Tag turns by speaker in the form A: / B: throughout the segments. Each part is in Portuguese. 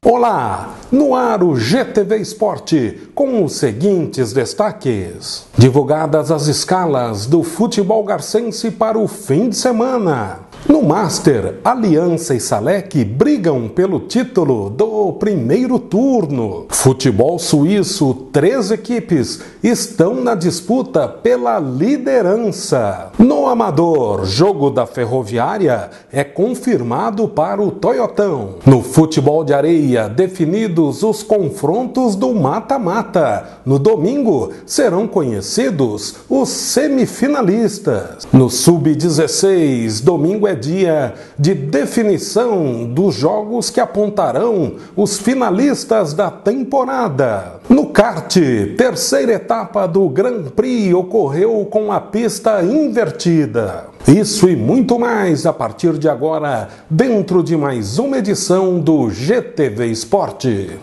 A: Olá, no ar o GTV Esporte, com os seguintes destaques. Divulgadas as escalas do futebol garcense para o fim de semana. No Master, Aliança e Salek brigam pelo título do primeiro turno. Futebol suíço, 3 equipes estão na disputa pela liderança. No Amador, jogo da Ferroviária é confirmado para o Toyotão. No futebol de areia, definidos os confrontos do mata-mata. No domingo, serão conhecidos os semifinalistas. No Sub-16, domingo é dia de definição dos jogos que apontarão os finalistas da temporada. No kart, terceira etapa do Grand Prix ocorreu com a pista invertida. Isso e muito mais a partir de agora, dentro de mais uma edição do GTV Esporte.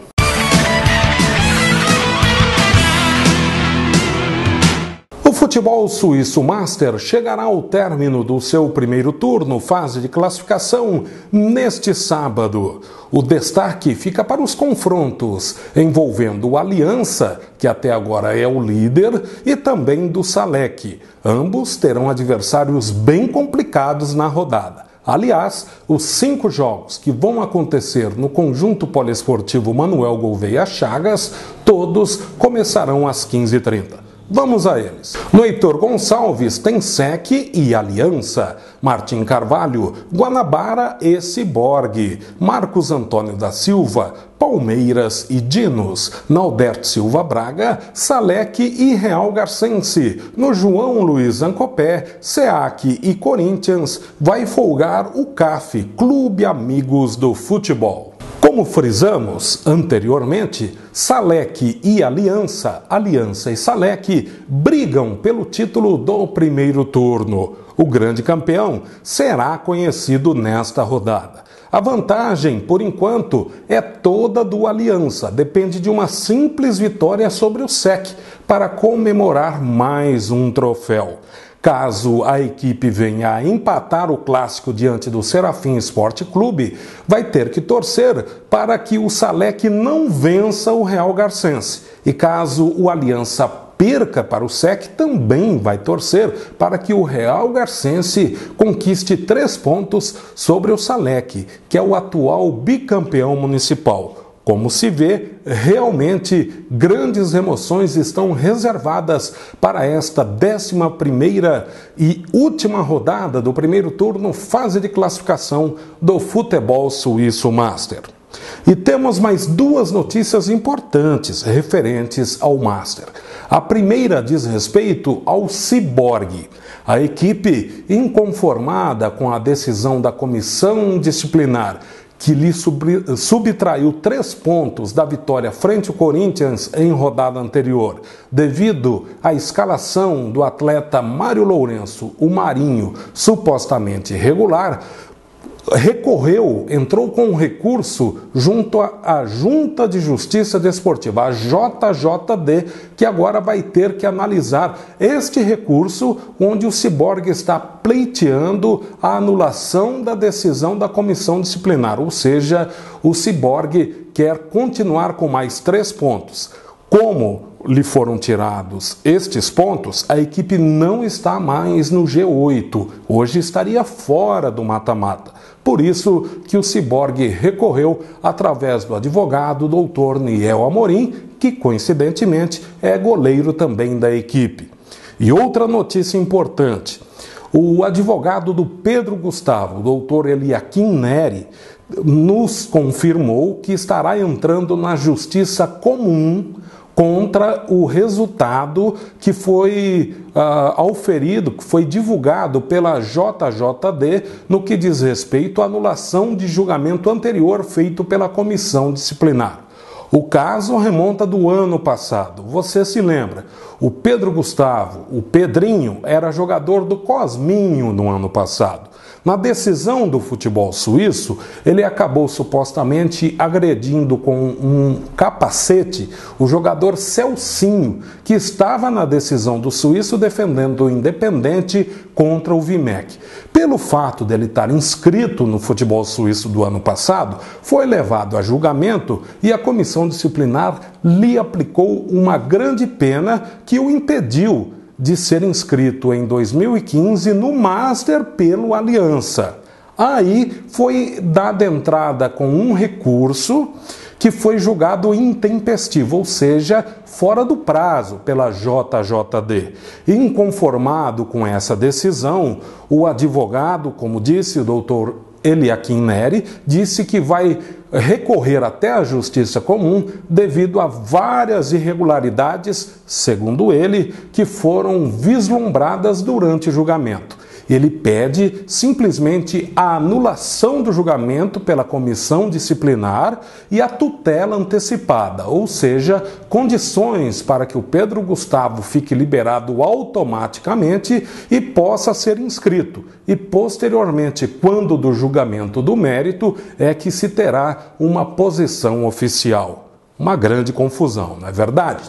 A: O futebol suíço Master chegará ao término do seu primeiro turno, fase de classificação, neste sábado. O destaque fica para os confrontos envolvendo o Aliança, que até agora é o líder, e também do Salek. Ambos terão adversários bem complicados na rodada. Aliás, os 5 jogos que vão acontecer no conjunto poliesportivo Manuel Gouveia Chagas, todos começarão às 15h30. Vamos a eles. No Heitor Gonçalves tem SEC e Aliança. Martim Carvalho, Guanabara e Ciborgue. Marcos Antônio da Silva, Palmeiras e Dinos. Nalberto Silva Braga, Salek e Real Garcense. No João Luiz Ancopé, SEAC e Corinthians, vai folgar o CAF, Clube Amigos do Futebol. Como frisamos anteriormente, Salek e Aliança e Salek brigam pelo título do primeiro turno. O grande campeão será conhecido nesta rodada. A vantagem, por enquanto, é toda do Aliança. Depende de uma simples vitória sobre o SEC para comemorar mais um troféu. Caso a equipe venha a empatar o clássico diante do Serafim Esporte Clube, vai ter que torcer para que o Salek não vença o Real Garcense. E caso o Aliança perca para o SEC, também vai torcer para que o Real Garcense conquiste 3 pontos sobre o Salek, que é o atual bicampeão municipal. Como se vê, realmente grandes emoções estão reservadas para esta 11ª e última rodada do primeiro turno, fase de classificação do futebol suíço Master. E temos mais 2 notícias importantes referentes ao Master. A primeira diz respeito ao Ciborgue. A equipe, inconformada com a decisão da comissão disciplinar, que lhe subtraiu 3 pontos da vitória frente ao Corinthians em rodada anterior, devido à escalação do atleta Mário Lourenço, o Marinho, supostamente irregular, entrou com um recurso junto à Junta de Justiça Desportiva, a JJD, que agora vai ter que analisar este recurso, onde o Ciborgue está pleiteando a anulação da decisão da comissão disciplinar, ou seja, o Ciborgue quer continuar com mais 3 pontos. Como lhe foram tirados estes pontos, a equipe não está mais no G8, hoje estaria fora do mata-mata. Por isso que o Ciborgue recorreu através do advogado Dr. Niel Amorim, que coincidentemente é goleiro também da equipe. E outra notícia importante, o advogado do Pedro Gustavo, Dr. Eliakim Neri, nos confirmou que estará entrando na justiça comum contra o resultado que foi auferido, que foi divulgado pela JJD no que diz respeito à anulação de julgamento anterior feito pela comissão disciplinar. O caso remonta do ano passado. Você se lembra? O Pedro Gustavo, o Pedrinho, era jogador do Cosminho no ano passado. Na decisão do futebol suíço, ele acabou supostamente agredindo com um capacete o jogador Celcinho, que estava na decisão do suíço defendendo o Independente contra o Vimec. Pelo fato dele estar inscrito no futebol suíço do ano passado, foi levado a julgamento e a comissão disciplinar lhe aplicou uma grande pena que o impediu de ser inscrito em 2015 no Master pelo Aliança. Aí foi dada entrada com um recurso que foi julgado intempestivo, ou seja, fora do prazo pela JJD. Inconformado com essa decisão, o advogado, como disse o doutor Eliakim Neri, disse que vai recorrer até a Justiça Comum devido a várias irregularidades, segundo ele, que foram vislumbradas durante o julgamento. Ele pede simplesmente a anulação do julgamento pela comissão disciplinar e a tutela antecipada, ou seja, condições para que o Pedro Gustavo fique liberado automaticamente e possa ser inscrito. E posteriormente, quando do julgamento do mérito, é que se terá uma posição oficial. Uma grande confusão, não é verdade?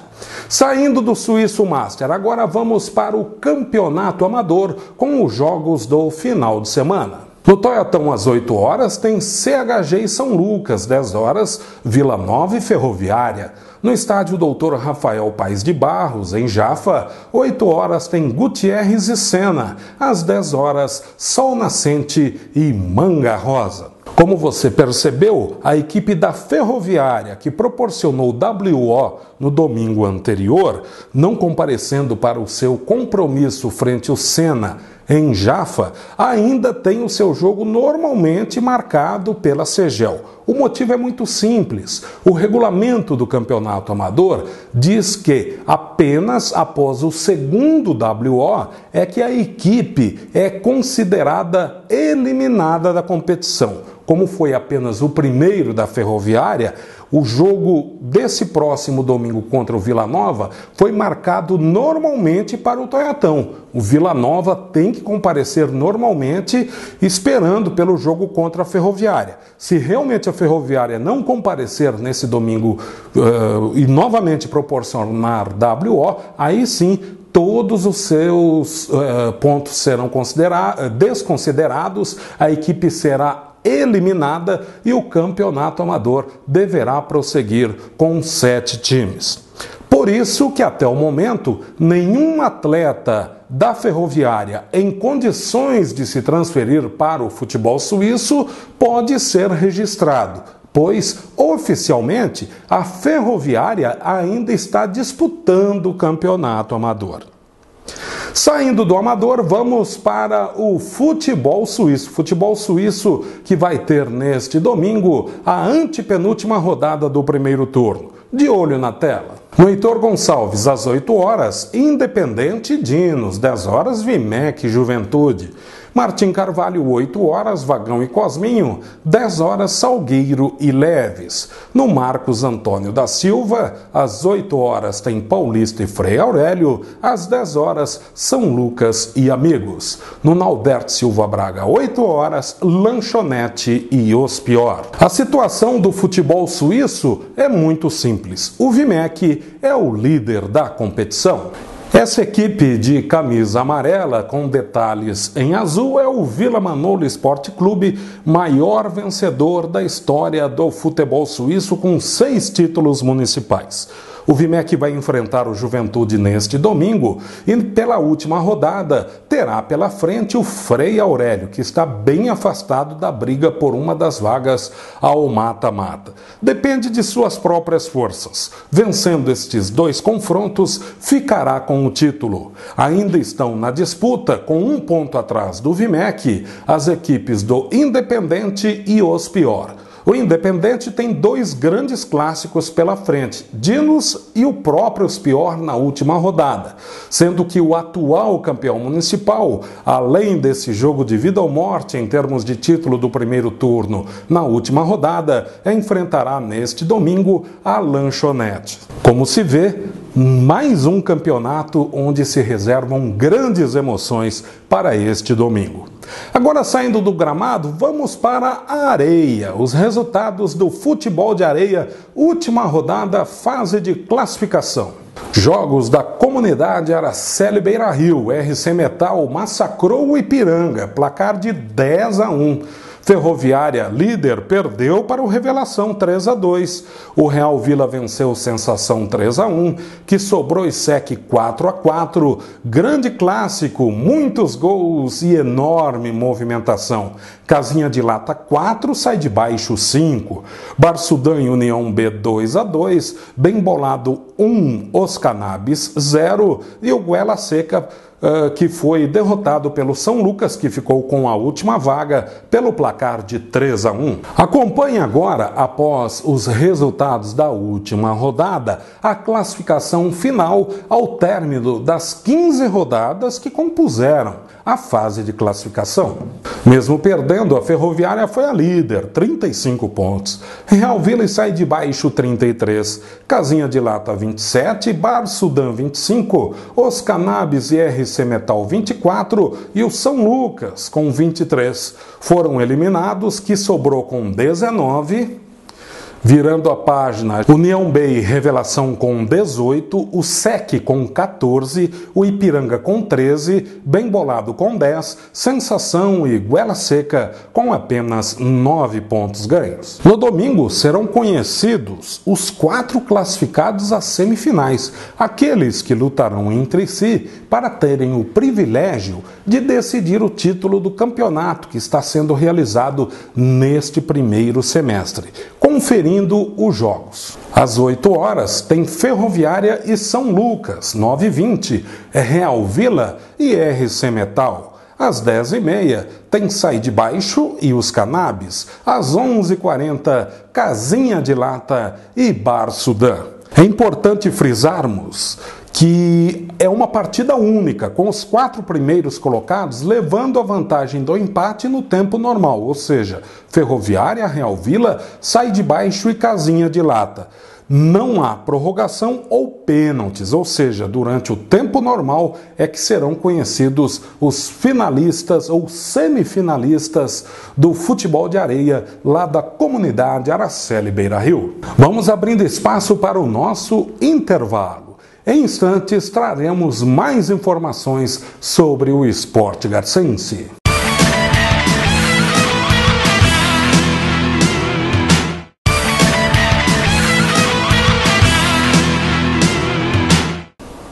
A: Saindo do Suíço Master, agora vamos para o campeonato amador com os jogos do final de semana. No Toyotão, às 8 horas, tem CHG e São Lucas, 10 horas, Vila Nova e Ferroviária. No estádio Dr. Rafael Paes de Barros, em Jafa, 8 horas, tem Gutierrez e Sena. Às 10 horas, Sol Nascente e Manga Rosa. Como você percebeu, a equipe da Ferroviária, que proporcionou o WO no domingo anterior, não comparecendo para o seu compromisso frente ao Sena em Jafa, ainda tem o seu jogo normalmente marcado pela Segel. O motivo é muito simples. O regulamento do campeonato amador diz que apenas após o segundo WO é que a equipe é considerada eliminada da competição. Como foi apenas o primeiro da Ferroviária, o jogo desse próximo domingo contra o Vila Nova foi marcado normalmente para o Toyotão. O Vila Nova tem que comparecer normalmente esperando pelo jogo contra a Ferroviária. Se realmente a Ferroviária não comparecer nesse domingo e novamente proporcionar WO, aí sim todos os seus pontos serão desconsiderados, a equipe será eliminada e o campeonato amador deverá prosseguir com 7 times. Por isso que até o momento nenhum atleta da Ferroviária em condições de se transferir para o futebol suíço pode ser registrado, pois oficialmente a Ferroviária ainda está disputando o campeonato amador. Saindo do amador, vamos para o futebol suíço. Futebol suíço que vai ter neste domingo a antepenúltima rodada do primeiro turno. De olho na tela. No Heitor Gonçalves, às 8 horas, Independente e Dinos, 10 horas, Vimec e Juventude. Martim Carvalho, 8 horas, Vagão e Cosminho, 10 horas, Salgueiro e Leves. No Marcos Antônio da Silva, às 8 horas, tem Paulista e Frei Aurélio, às 10 horas, São Lucas e Amigos. No Nalberto Silva Braga, 8 horas, Lanchonete e Ospior. A situação do futebol suíço é muito simples. O Vimec é o líder da competição. Essa equipe de camisa amarela com detalhes em azul é o Vila Manolo Esporte Clube, maior vencedor da história do futebol suíço com 6 títulos municipais. O Vimec vai enfrentar o Juventude neste domingo e pela última rodada terá pela frente o Frei Aurélio, que está bem afastado da briga por uma das vagas ao mata-mata. Depende de suas próprias forças. Vencendo estes 2 confrontos, ficará com o título. Ainda estão na disputa, com 1 ponto atrás do Vimec, as equipes do Independente e Ospior. O Independente tem 2 grandes clássicos pela frente, Dinos e o próprio Ospior na última rodada, sendo que o atual campeão municipal, além desse jogo de vida ou morte em termos de título do primeiro turno na última rodada, enfrentará neste domingo a Lanchonete. Como se vê, mais um campeonato onde se reservam grandes emoções para este domingo. Agora, saindo do gramado, vamos para a areia. Os resultados do futebol de areia, última rodada, fase de classificação. Jogos da comunidade Araceli Beira-Rio. RC Metal massacrou o Ipiranga, placar de 10-1. Ferroviária, líder, perdeu para o Revelação 3-2. O Real Vila venceu o Sensação 3-1, que sobrou Sec 4-4. Grande clássico, muitos gols e enorme movimentação. Casinha de Lata 4, Sai de Baixo 5. Barsudã e União B 2-2. Bem Bolado 1, Os Cannabis 0. E o Goela Seca, que foi derrotado pelo São Lucas, que ficou com a última vaga pelo placar de 3-1. Acompanhe agora, após os resultados da última rodada, a classificação final ao término das 15 rodadas que compuseram a fase de classificação. Mesmo perdendo, a Ferroviária foi a líder, 35 pontos. Real Vila e Sai de Baixo, 33. Casinha de Lata, 27. Barsudã, 25. Os Cannabis e RC Metal, 24. E o São Lucas, com 23. Foram eliminados, que sobrou com 19. Virando a página, União B e Revelação com 18, o Sec com 14, o Ipiranga com 13, Bem Bolado com 10, Sensação e Goela Seca com apenas 9 pontos ganhos. No domingo serão conhecidos os 4 classificados às semifinais, aqueles que lutarão entre si para terem o privilégio de decidir o título do campeonato que está sendo realizado neste primeiro semestre. Conferindo os jogos. Às 8 horas tem Ferroviária e São Lucas, 9h20, Real Vila e RC Metal. Às 10h30 tem Sai de Baixo e Os Cannabis. Às 11h40, Casinha de Lata e Barsudã. É importante frisarmos que é uma partida única, com os 4 primeiros colocados levando a vantagem do empate no tempo normal, ou seja, Ferroviária, Real Vila, Sai de Baixo e Casinha de Lata. Não há prorrogação ou pênaltis, ou seja, durante o tempo normal é que serão conhecidos os finalistas ou semifinalistas do futebol de areia lá da comunidade Araceli Beira-Rio. Vamos abrindo espaço para o nosso intervalo. Em instantes, traremos mais informações sobre o esporte garcense.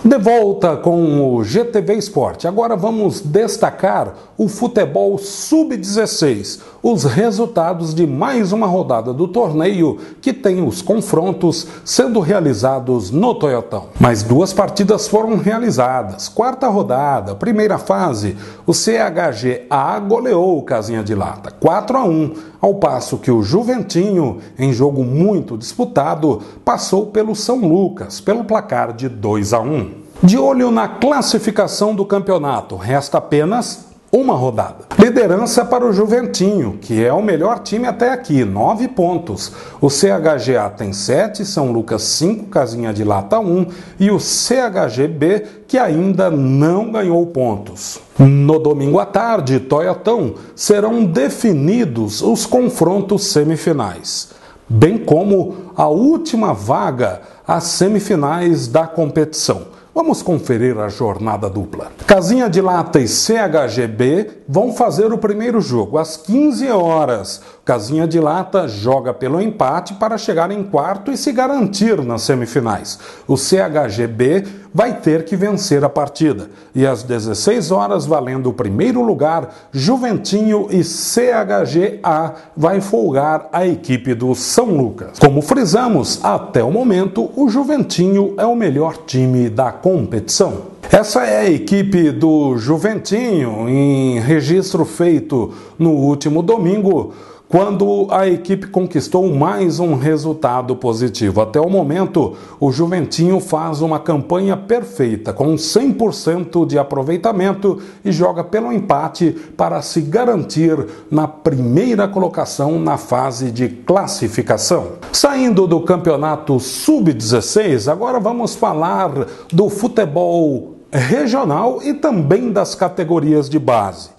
A: De volta com o GTV Esporte. Agora vamos destacar o futebol sub-16, os resultados de mais uma rodada do torneio que tem os confrontos sendo realizados no Toyotão. Mais 2 partidas foram realizadas. 4ª rodada, primeira fase, o CHGA goleou o Casinha de Lata, 4-1, ao passo que o Juventinho, em jogo muito disputado, passou pelo São Lucas, pelo placar de 2-1. De olho na classificação do campeonato, resta apenas uma rodada. Liderança para o Juventinho, que é o melhor time até aqui, 9 pontos. O CHGA tem 7, São Lucas 5, Casinha de Lata 1 e o CHGB, que ainda não ganhou pontos. No domingo à tarde, Toyotão, serão definidos os confrontos semifinais, bem como a última vaga às semifinais da competição. Vamos conferir a jornada dupla. Casinha de Lata e CHGB vão fazer o primeiro jogo às 15 horas. Casinha de Lata joga pelo empate para chegar em quarto e se garantir nas semifinais. O CHGB vai ter que vencer a partida. E às 16 horas, valendo o primeiro lugar, Juventinho e CHGA vai folgar a equipe do São Lucas. Como frisamos, até o momento, o Juventinho é o melhor time da competição. Essa é a equipe do Juventinho, em registro feito no último domingo, quando a equipe conquistou mais um resultado positivo. Até o momento, o Juventinho faz uma campanha perfeita, com 100% de aproveitamento e joga pelo empate para se garantir na primeira colocação na fase de classificação. Saindo do campeonato sub-16, agora vamos falar do futebol regional e também das categorias de base.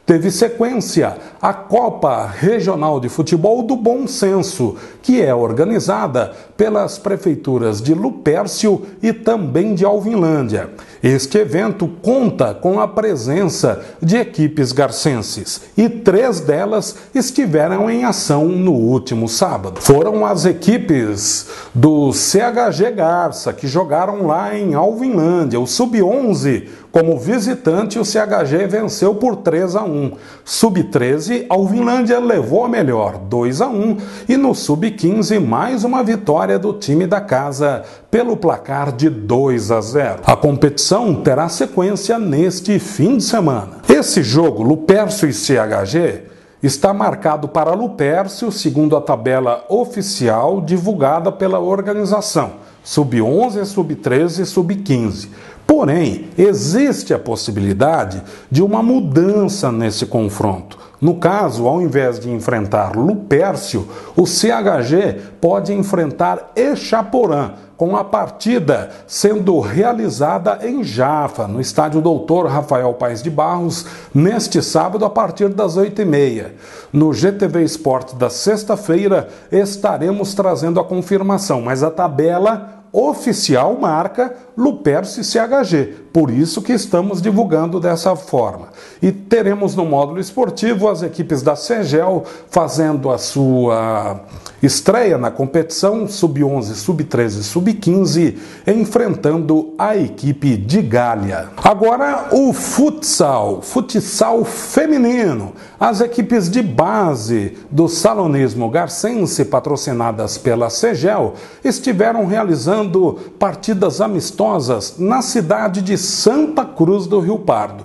A: Teve sequência a Copa Regional de Futebol do Bom Senso, que é organizada pelas prefeituras de Lupércio e também de Alvinlândia. Este evento conta com a presença de equipes garcenses e 3 delas estiveram em ação no último sábado. Foram as equipes do CHG Garça, que jogaram lá em Alvinlândia. O Sub-11, como visitante, o CHG venceu por 3-1. Sub-13, Alvinlândia levou a melhor, 2-1. E no Sub-15, mais uma vitória do time da casa pelo placar de 2-0. A competição terá sequência neste fim de semana. Esse jogo, Lupércio e CHG, está marcado para Lupércio, segundo a tabela oficial divulgada pela organização. Sub-11, Sub-13 e Sub-15. Porém, existe a possibilidade de uma mudança nesse confronto. No caso, ao invés de enfrentar Lupércio, o CHG pode enfrentar Echaporã, com a partida sendo realizada em Jafa, no estádio Doutor Rafael Paes de Barros, neste sábado a partir das 8h30. No GTV Esporte da sexta-feira estaremos trazendo a confirmação, mas a tabela oficial marca Lupércio e CHG, por isso que estamos divulgando dessa forma. E teremos no módulo esportivo as equipes da CEGEL fazendo a sua estreia na competição, Sub-11, Sub-13 e Sub-15, enfrentando a equipe de Galha. Agora o futsal feminino. As equipes de base do salonismo garcense, patrocinadas pela CEGEL, estiveram realizando partidas amistosas na cidade de Santa Cruz do Rio Pardo.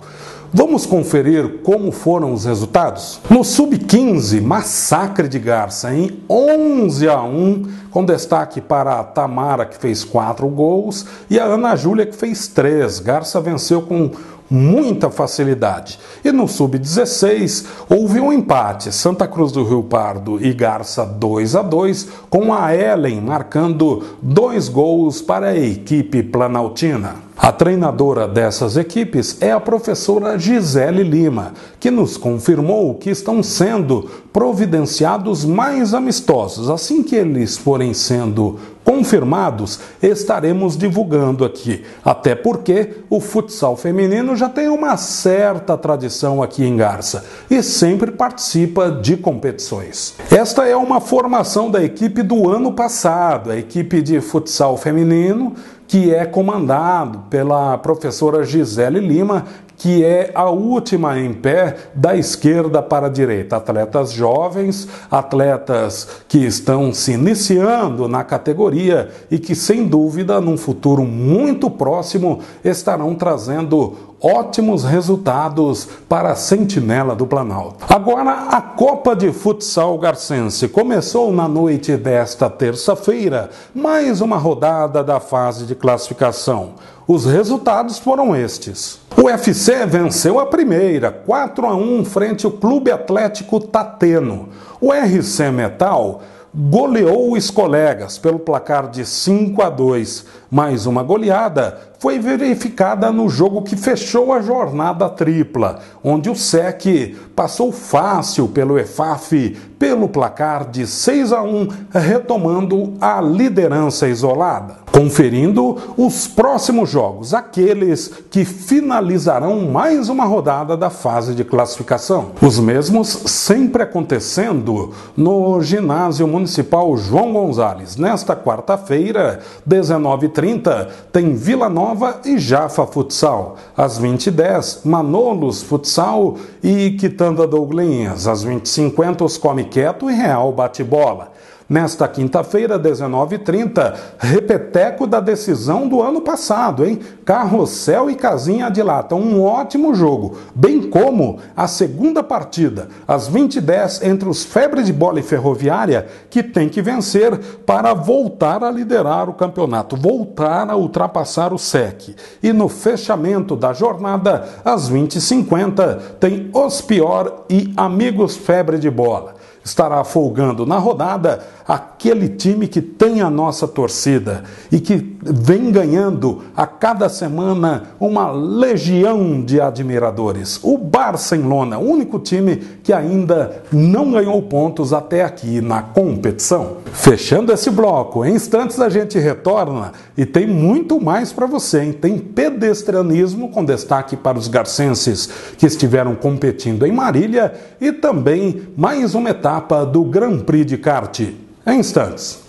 A: Vamos conferir como foram os resultados? No Sub-15, massacre de Garça em 11-1, com destaque para a Tamara, que fez 4 gols, e a Ana Júlia, que fez 3. Garça venceu com muita facilidade. E no Sub-16 houve um empate, Santa Cruz do Rio Pardo e Garça 2-2, com a Ellen marcando 2 gols para a equipe planaltina. A treinadora dessas equipes é a professora Gisele Lima, que nos confirmou que estão sendo providenciados mais amistosos. Assim que eles forem sendo confirmados, estaremos divulgando aqui. Até porque o futsal feminino já tem uma certa tradição aqui em Garça e sempre participa de competições. Esta é uma formação da equipe do ano passado, a equipe de futsal feminino, que é comandado pela professora Gisele Lima, que é a última em pé da esquerda para a direita. Atletas jovens, atletas que estão se iniciando na categoria e que, sem dúvida, num futuro muito próximo, estarão trazendo ótimos resultados para a Sentinela do Planalto. Agora, a Copa de Futsal Garcense começou na noite desta terça-feira, mais uma rodada da fase de classificação. Os resultados foram estes. O UFC venceu a primeira, 4-1 frente ao Clube Atlético Tateno. O RC Metal goleou os colegas pelo placar de 5-2. Mais uma goleada foi verificada no jogo que fechou a jornada tripla, onde o SEC passou fácil pelo EFAF pelo placar de 6-1, retomando a liderança isolada. Conferindo os próximos jogos, aqueles que finalizarão mais uma rodada da fase de classificação. Os mesmos sempre acontecendo no Ginásio Municipal João Gonzalez. Nesta quarta-feira, 19h30, tem Vila Nova e Jafa Futsal. Às 20h10, Manolos Futsal e Quitanda Douglinhas. Às 20h50, os Come Quieto e Real Bate-Bola. Nesta quinta-feira, 19h30, repeteco da decisão do ano passado, hein? Carrossel e Casinha dilatam um ótimo jogo, bem como a segunda partida, às 20h10, entre os Febre de Bola e Ferroviária, que tem que vencer para voltar a liderar o campeonato, voltar a ultrapassar o SEC. E no fechamento da jornada, às 20h50, tem Os Pior e Amigos Febre de Bola. estará folgando na rodada aquele time que tem a nossa torcida e que vem ganhando a cada semana uma legião de admiradores. O Barcelona, o único time que ainda não ganhou pontos até aqui na competição. Fechando esse bloco, em instantes a gente retorna e tem muito mais para você, hein? Tem pedestrianismo com destaque para os garcenses que estiveram competindo em Marília e também mais uma etapa do Grand Prix de kart. Em instantes.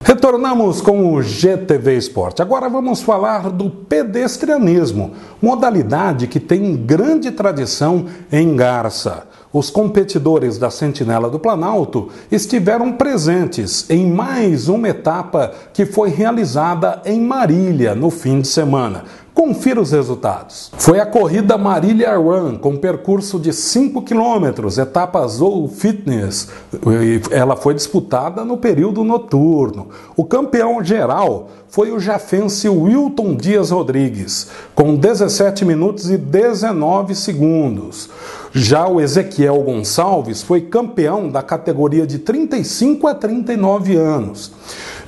A: Retornamos com o GTV Esporte. Agora vamos falar do pedestrianismo, modalidade que tem grande tradição em Garça. Os competidores da Sentinela do Planalto estiveram presentes em mais uma etapa que foi realizada em Marília no fim de semana. Confira os resultados. Foi a corrida Marília Run, com percurso de 5 km, etapa Azul Fitness. Ela foi disputada no período noturno. O campeão geral foi o jafense Wilton Dias Rodrigues, com 17 minutos e 19 segundos. Já o Ezequiel Gonçalves foi campeão da categoria de 35 a 39 anos.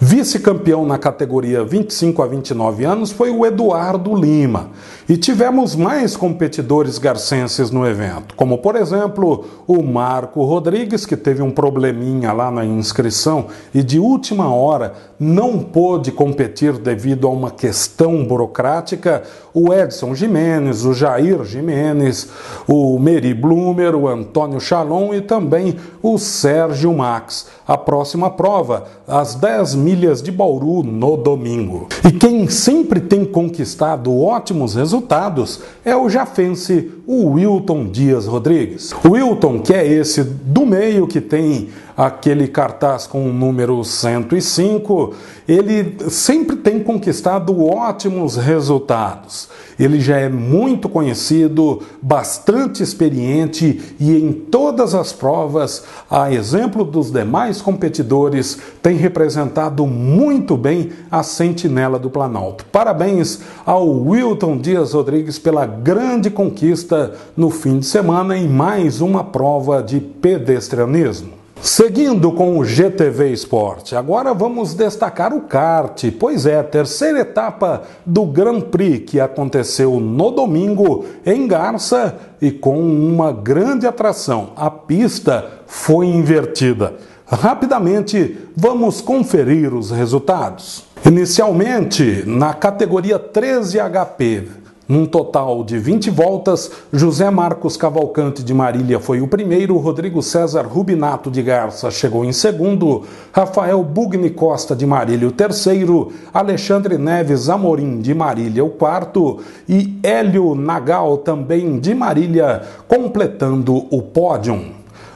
A: Vice-campeão na categoria 25 a 29 anos foi o Eduardo Lima. E tivemos mais competidores garcenses no evento, como por exemplo o Marco Rodrigues, que teve um probleminha lá na inscrição e de última hora não pôde competir devido a uma questão burocrática, o Edson Jimenez, o Jair Jimenez, o Meri Blumer, o Antônio Chalon e também o Sérgio Max. A próxima prova, as 10 milhas de Bauru no domingo. E quem sempre tem conquistado ótimos resultados é o jafense, o Wilton Dias Rodrigues. O Wilton, que é esse do meio que tem aquele cartaz com o número 105, ele sempre tem conquistado ótimos resultados. Ele já é muito conhecido, bastante experiente e em todas as provas, a exemplo dos demais competidores, tem representado muito bem a Sentinela do Planalto. Parabéns ao Wilton Dias Rodrigues pela grande conquista no fim de semana em mais uma prova de pedestrianismo. Seguindo com o GTV Esporte, agora vamos destacar o kart, pois é, a terceira etapa do Grand Prix que aconteceu no domingo em Garça e com uma grande atração, a pista foi invertida. Rapidamente, vamos conferir os resultados. Inicialmente, na categoria 13 HP, num total de 20 voltas, José Marcos Cavalcante de Marília foi o primeiro, Rodrigo César Rubinato de Garça chegou em segundo, Rafael Bugni Costa de Marília o terceiro, Alexandre Neves Amorim de Marília o quarto e Hélio Nagal também de Marília completando o pódio.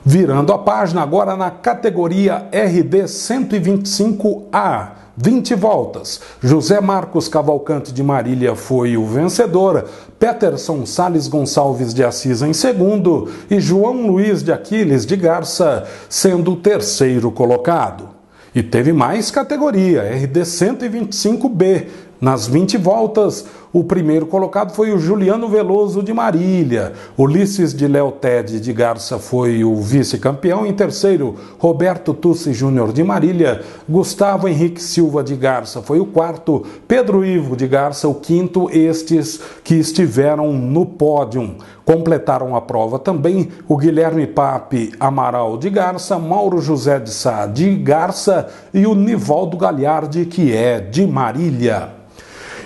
A: Virando a página agora na categoria RD 125A. 20 voltas. José Marcos Cavalcante de Marília foi o vencedor, Peterson Sales Gonçalves de Assis em segundo e João Luiz de Aquiles de Garça sendo o terceiro colocado. E teve mais categoria, RD 125B. Nas 20 voltas, o primeiro colocado foi o Juliano Veloso de Marília. Ulisses de Leoted de Garça foi o vice-campeão. Em terceiro, Roberto Tussi Júnior de Marília. Gustavo Henrique Silva de Garça foi o quarto. Pedro Ivo de Garça, o quinto. Estes que estiveram no pódio. Completaram a prova também o Guilherme Pape Amaral de Garça, Mauro José de Sá de Garça e o Nivaldo Galhardi, que é de Marília.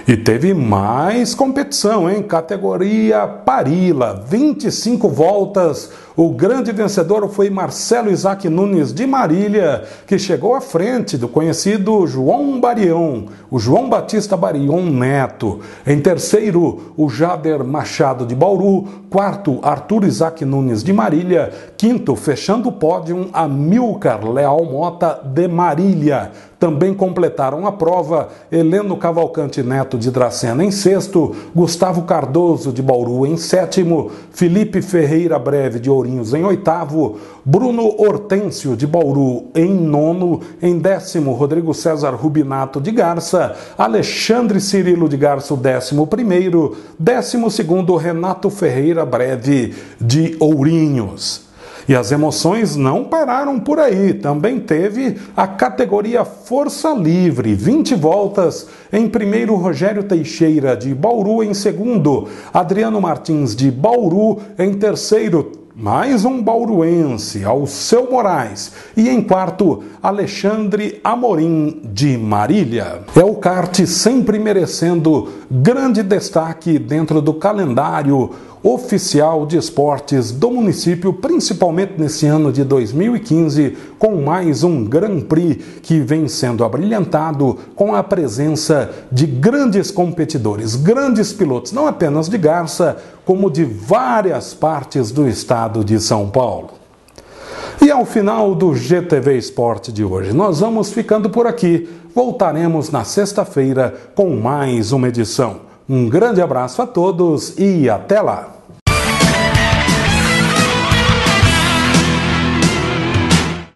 A: E teve mais competição, hein? Categoria Parila, 25 voltas. O grande vencedor foi Marcelo Isaac Nunes de Marília, que chegou à frente do conhecido João Barion, o João Batista Barion Neto. Em terceiro, o Jader Machado de Bauru. Quarto, Arthur Isaac Nunes de Marília. Quinto, fechando o pódio, Amilcar Leal Mota de Marília. Também completaram a prova Heleno Cavalcante Neto de Dracena em sexto, Gustavo Cardoso de Bauru em sétimo, Felipe Ferreira Breve de Ourinhos em oitavo, Bruno Hortêncio de Bauru em nono, em décimo Rodrigo César Rubinato de Garça, Alexandre Cirilo de Garça o 11º, 12º Renato Ferreira Breve de Ourinhos. E as emoções não pararam por aí. Também teve a categoria Força Livre, 20 voltas. Em primeiro, Rogério Teixeira, de Bauru. Em segundo, Adriano Martins, de Bauru. Em terceiro, mais um bauruense, Alceu Moraes. E em quarto, Alexandre Amorim, de Marília. É o kart sempre merecendo grande destaque dentro do calendário oficial de esportes do município, principalmente nesse ano de 2015, com mais um Grand Prix que vem sendo abrilhantado com a presença de grandes competidores, grandes pilotos, não apenas de Garça, como de várias partes do estado de São Paulo. E ao final do GTV Esporte de hoje, nós vamos ficando por aqui. Voltaremos na sexta-feira com mais uma edição. Um grande abraço a todos e até lá!